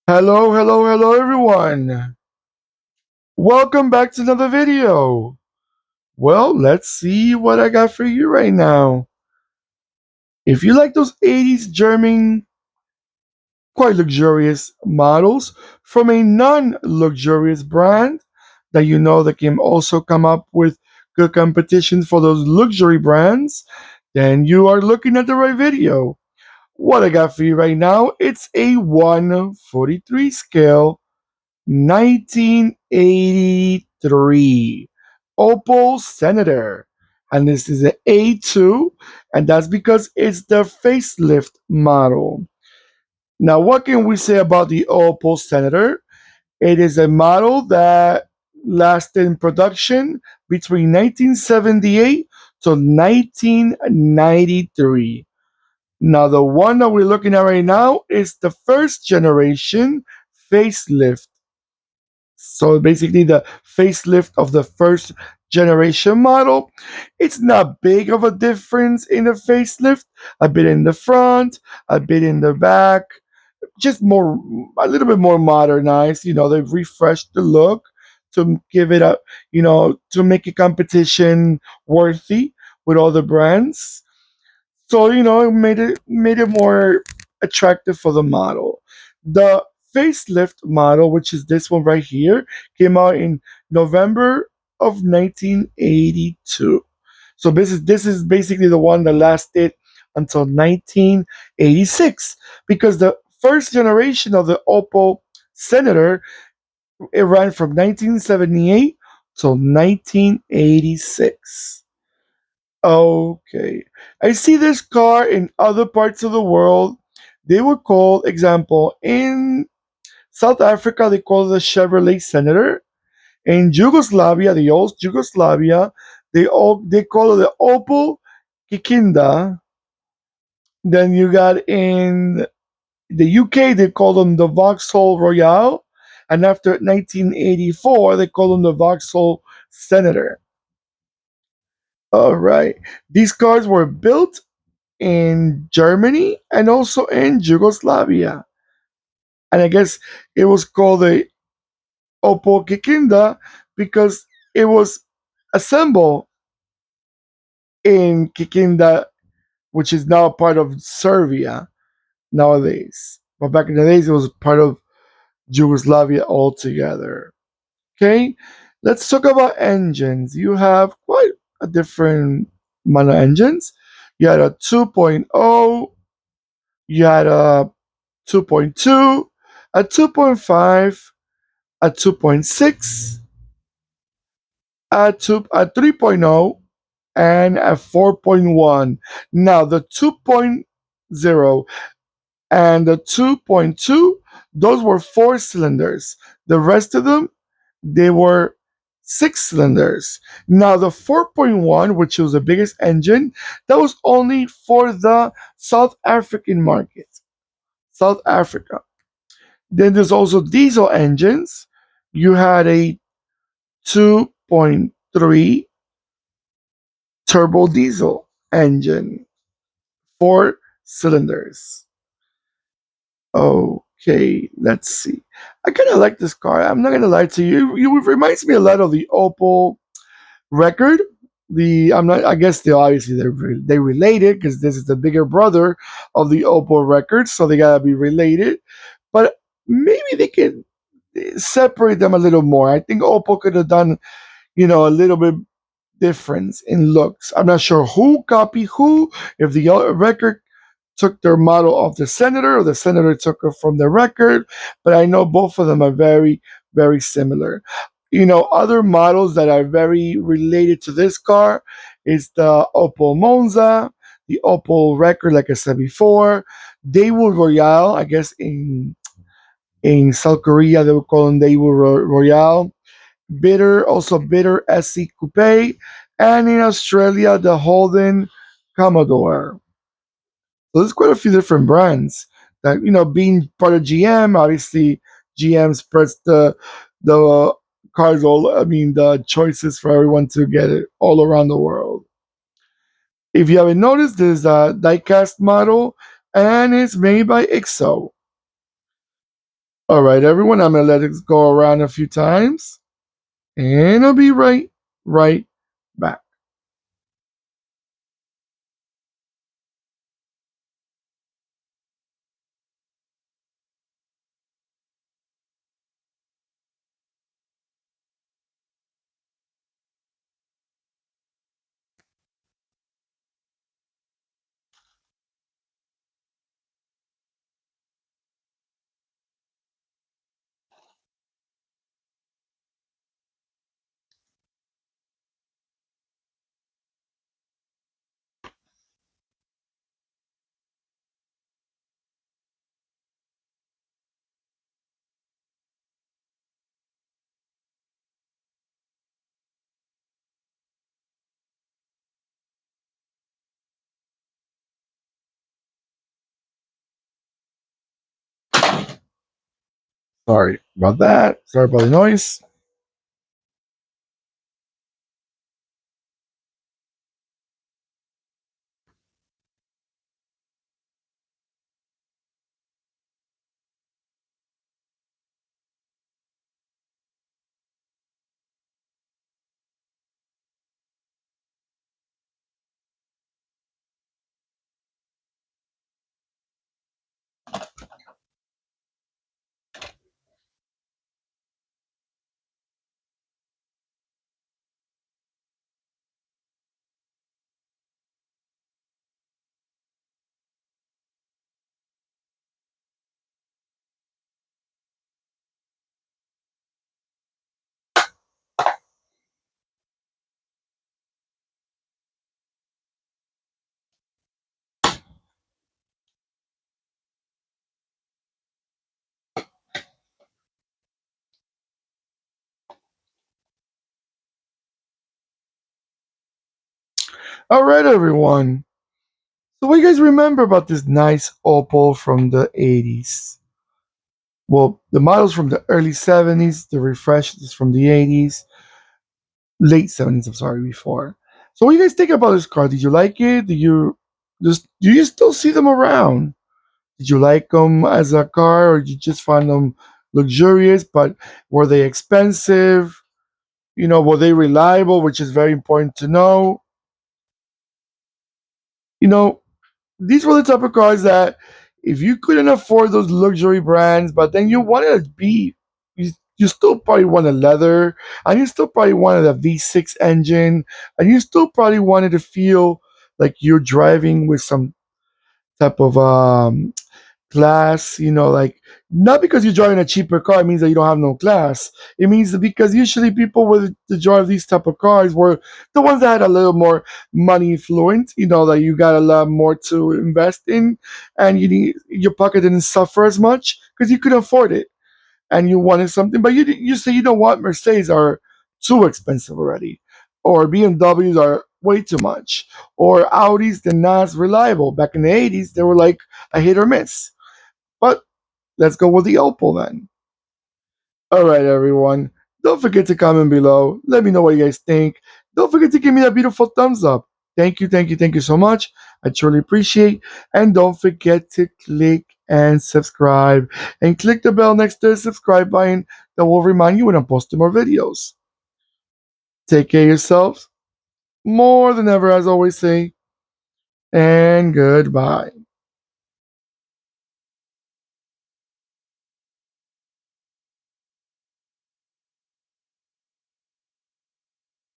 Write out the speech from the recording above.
Hello, hello, hello everyone. Welcome back to another video. Well, let's see what I got for you right now. If you like those 80s German, quite luxurious models from a non-luxurious brand that you know that can also come up with good competition for those luxury brands, then you are looking at the right video. What I got for you right now, it's a 143 scale 1983 Opel Senator. And this is an A2, and that's because it's the facelift model. Now, what can we say about the Opel Senator? It is a model that lasted in production between 1978 to 1993. Now, the one that we're looking at right now is the first generation facelift. So basically, the facelift of the first generation model. It's not big of a difference in the facelift. A bit in the front, a bit in the back, just more, a little bit more modernized. They've refreshed the look to give it a, to make it competition worthy with other brands. So it made it more attractive for the model. The facelift model, which is this one right here, came out in November of 1982. So this is basically the one that lasted until 1986, because the first generation of the Opel Senator, it ran from 1978 till 1986. Okay. I see this car in other parts of the world. They would call, example, in South Africa, they call it the Chevrolet Senator. In Yugoslavia, the old Yugoslavia, they call it the Opel Kikinda. Then you got in the UK, they call them the Vauxhall Royale. And after 1984, they call them the Vauxhall Senator. All right. These cars were built in Germany and also in Yugoslavia. And I guess it was called the Opel Kikinda because it was assembled in Kikinda, which is now part of Serbia nowadays. But back in the days, it was part of Yugoslavia altogether. Okay, let's talk about engines. You have quite a different amount of engines. You had a 2.0, you had a 2.2, a 2.5, a 2.6, a 3.0, and a 4.1. Now, the 2.0 and the 2.2, those were four cylinders. The rest of them, they were six cylinders. Now, the 4.1, which was the biggest engine, that was only for the South African market. South Africa. Then there's also diesel engines. You had a 2.3 turbo diesel engine, four cylinders. Okay, let's see. I kind of like this car. I'm not gonna lie to you. It reminds me a lot of the Opel Record. I'm not. I guess they obviously they related because this is the bigger brother of the Opel Record, so they gotta be related. But maybe they can separate them a little more. I think Opel could have done, a little bit difference in looks. I'm not sure who copied who. If the Record took their model of the Senator or the Senator took it from the Record, but I know both of them are very, very similar. Other models that are very related to this car is the Opel Monza, the Opel Record, like I said before, Daewoo Royale. I guess in South Korea they would call them Daewoo Royale. Bitter SC Coupe, and in Australia the Holden Commodore. So there's quite a few different brands that, being part of GM. Obviously, GM spreads the cars all. I mean, the choices for everyone to get it all around the world. If you haven't noticed, there's a diecast model, and it's made by IXO. All right, everyone, I'm going to let it go around a few times, and I'll be right back. Sorry about that. Sorry about the noise. All right, everyone. So, what do you guys remember about this nice Opel from the 80s? Well, the models from the early 70s, the refreshed is from the 80s, late 70s, I'm sorry, before. So, what do you guys think about this car? Did you like it? Do you still see them around? Did you like them as a car, or did you just find them luxurious? But were they expensive? Were they reliable, which is very important to know? You know, these were the type of cars that if you couldn't afford those luxury brands, but then you wanted to you still probably wanted leather, and you still probably wanted a V6 engine, and you still probably wanted to feel like you're driving with some type of class, like not because you're driving a cheaper car it means that you don't have no class. It means that because usually people with to drive these type of cars were the ones that had a little more money fluent, that you got a lot more to invest in, and your pocket didn't suffer as much because you could afford it, and you wanted something, but you say, Mercedes are too expensive already, or BMWs are way too much, or Audis they're not as reliable. Back in the 80s they were like a hit or miss, but let's go with the Opal then. All right, everyone. Don't forget to comment below. Let me know what you guys think. Don't forget to give me that beautiful thumbs up. Thank you so much. I truly appreciate. And don't forget to click and subscribe. And click the bell next to the subscribe button that will remind you when I'm posting more videos. Take care of yourselves more than ever, as I always say. And goodbye.